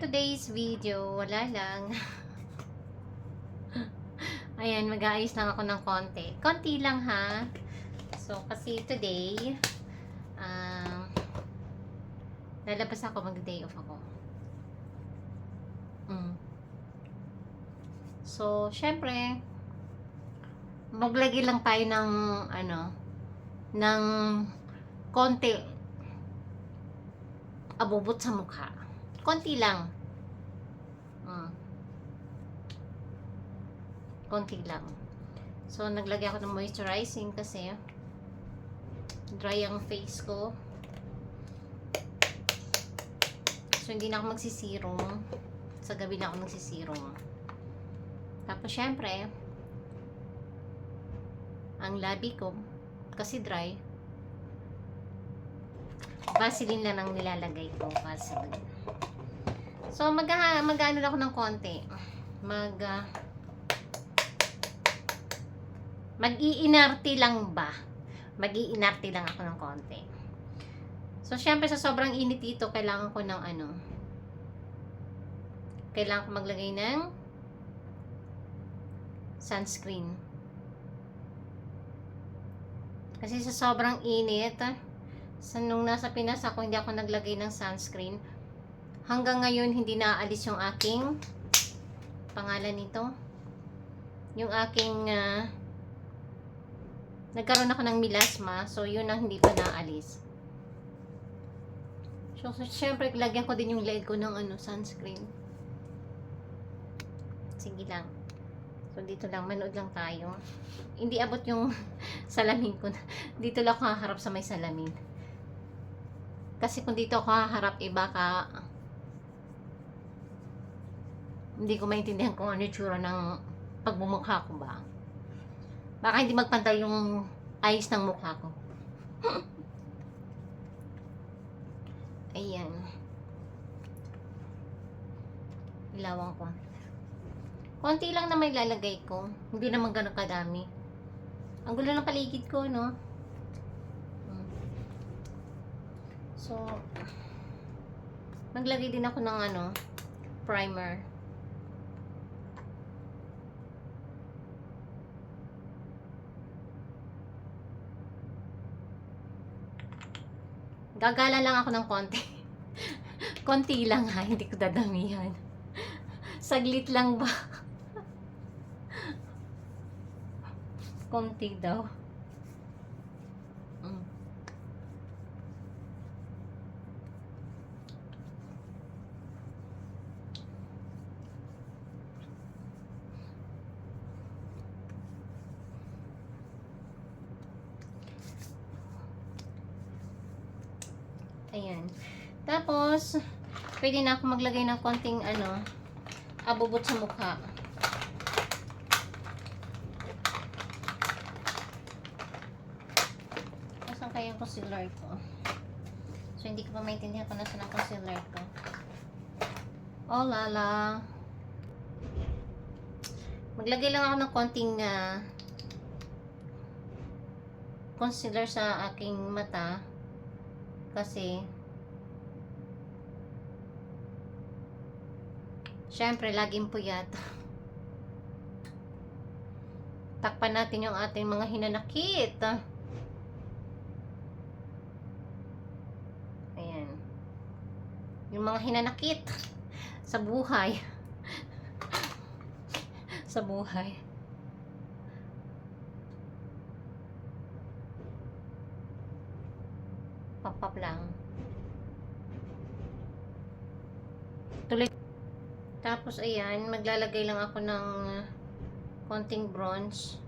today's video, wala lang. Ayan, mag-aayos lang ako ng konti. Konti lang ha. So, kasi today, lalabas ako, mag-day off ako. So, syempre, maglagay lang tayo ng, ng konti abubot sa mukha. Konti lang. Konti lang. So, naglagay ako ng moisturizing kasi dry ang face ko. So, hindi na ako magsisirong. Sa gabi na ako magsisirong. Tapos, syempre, ang labi ko, kasi dry, Vaseline lang ang nilalagay ko. Vaseline. So, mag-ano ako ng konti. Mag-iinarte lang ba? Mag-iinarte lang ako ng konti. So, syempre sa sobrang init dito, kailangan ko ng kailangan ko maglagay ng sunscreen. Kasi sa sobrang init, nung nasa Pinas ako, hindi ako naglagay ng sunscreen. Hanggang ngayon, hindi naaalis yung aking pangalan nito. Yung aking nagkaroon ako ng melasma. So, yun ang hindi pa naalis. So syempre, lagyan ko din yung leg ko ng sunscreen. Sige lang. So, dito lang. Manood lang tayo. Hindi abot yung salamin ko. Dito lang ako haharap sa may salamin. Kasi kung dito ako haharap, baka hindi ko maintindihan kung ano yung tsura ng pagmumukha ko ba. Baka hindi magpantay yung ayos ng mukha ko. Ayan. Ilawan ko. Konti lang na may lalagay ko. Hindi naman ganun kadami. Ang gulo ng paligid ko, no? So, maglagay din ako ng primer. Gagala lang ako ng konti. Konti lang ha, hindi ko dadamihan. Saglit lang ba? Konti daw. Ayan. Tapos, pwede na ako maglagay ng konting abubot sa mukha. Nasaan kaya yung concealer ko? So, hindi ko pa maintindihan kung nasaan ang concealer ko. Oh, lala. Maglagay lang ako ng konting concealer sa aking mata. Kasi, syempre, laging puyat. Takpan natin yung ating mga hinanakit. Ayan. Yung mga hinanakit sa buhay. Sa buhay. Pop-pop lang. Tuloy. Tapos, ayan, maglalagay lang ako ng konting bronze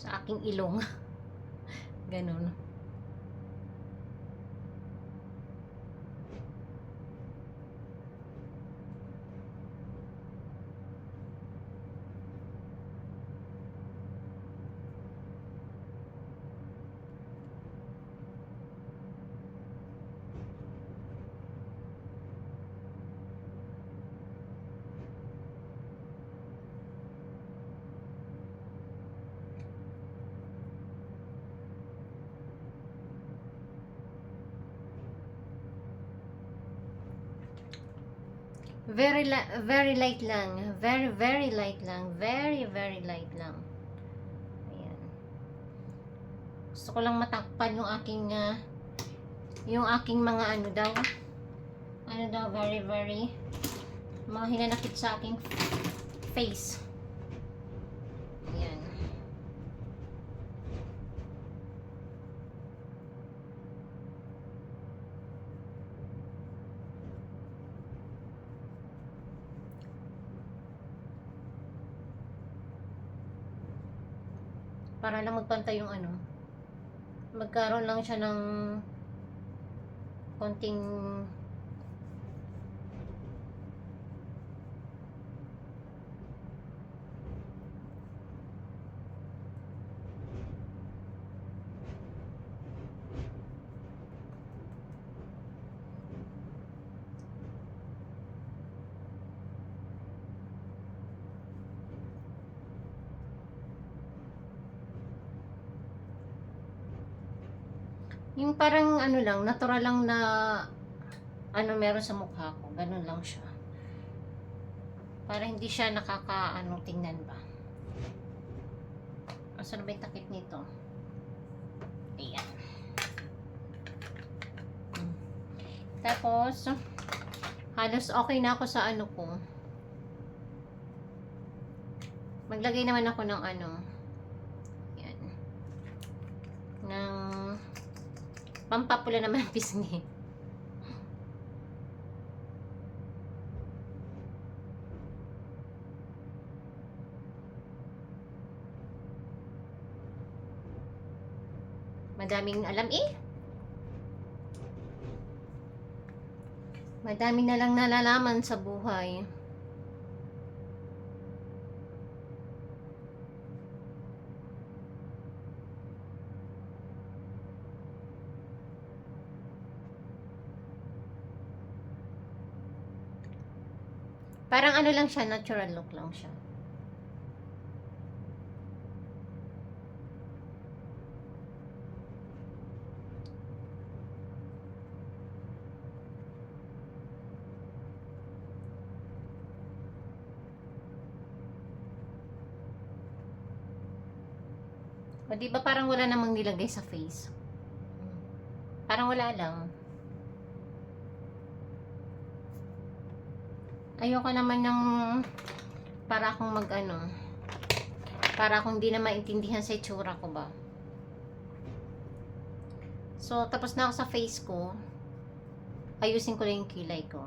sa aking ilong. Ganun. Very light lang. Very light lang. Very light lang. Ayan. Gusto ko lang matakpan yung aking mga very mga hinanakit sa aking face. Ayan. Para lang magpantay yung magkaroon lang siya ng konting yung parang lang, natural lang na meron sa mukha ko. Ganun lang siya. Para hindi siya tingnan ba. Asan ba yung takip nito? Ayan. Tapos, halos okay na ako sa ko. Maglagay naman ako ng yan. Ng pampapula naman ang pisngi. Madaming alam Madami na lang nalalaman sa buhay. Parang lang siya, natural look lang siya. O di ba parang wala namang nilagay sa face? Parang wala lang. Ayoko naman ng para akong para akong hindi na maintindihan sa itsura ko ba. So, tapos na ako sa face ko. Ayusin ko lang yung kilay ko.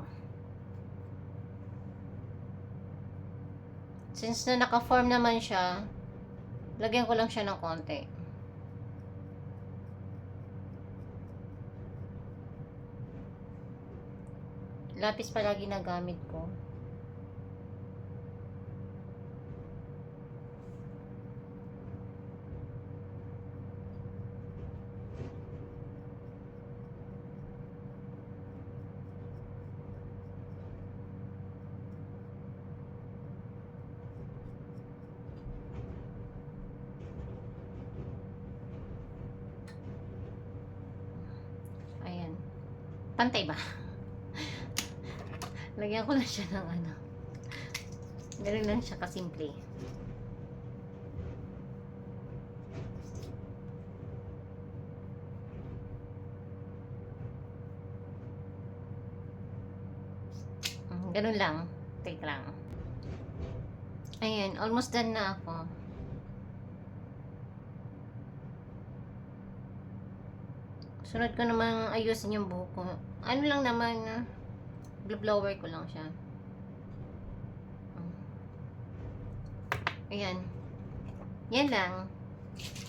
Since na naka-form naman siya, lagyan ko lang siya ng konti. Lapis palagi na gamit ko. Pantay ba? Lagyan ko lang siya ng Ganun lang siya kasimple. Ganun lang. Take lang. Ayan, almost done na ako. Sunod ko naman ayusin yung buhok ko. Ano lang naman, blower ko lang siya. Ayan. Yan lang.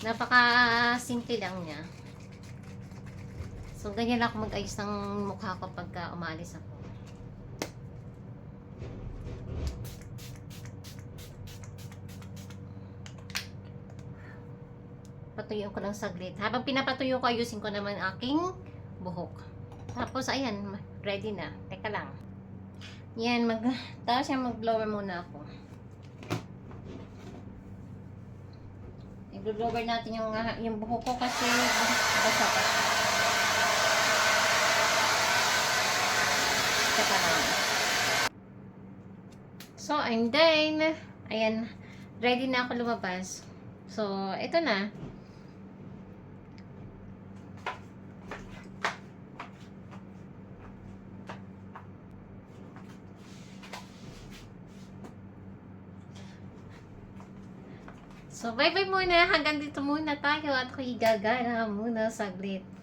Napaka-simple lang niya. So, ganyan lang ako mag-ayos ng mukha ko pagka umalis ako. Patuyo ko lang saglit. Habang pinapatuyo ko, ayusin ko naman aking buhok. Tapos, ayan, ready na. Teka lang. Yan, tapos yan, mag-blower muna ako. I-blower natin yung buhok ko kasi basa pa. Teka lang. So, I'm done. Ayan, ready na ako lumabas. So, ito na. So, bye-bye muna. Hanggang dito muna tayo at ako'y gagana muna saglit.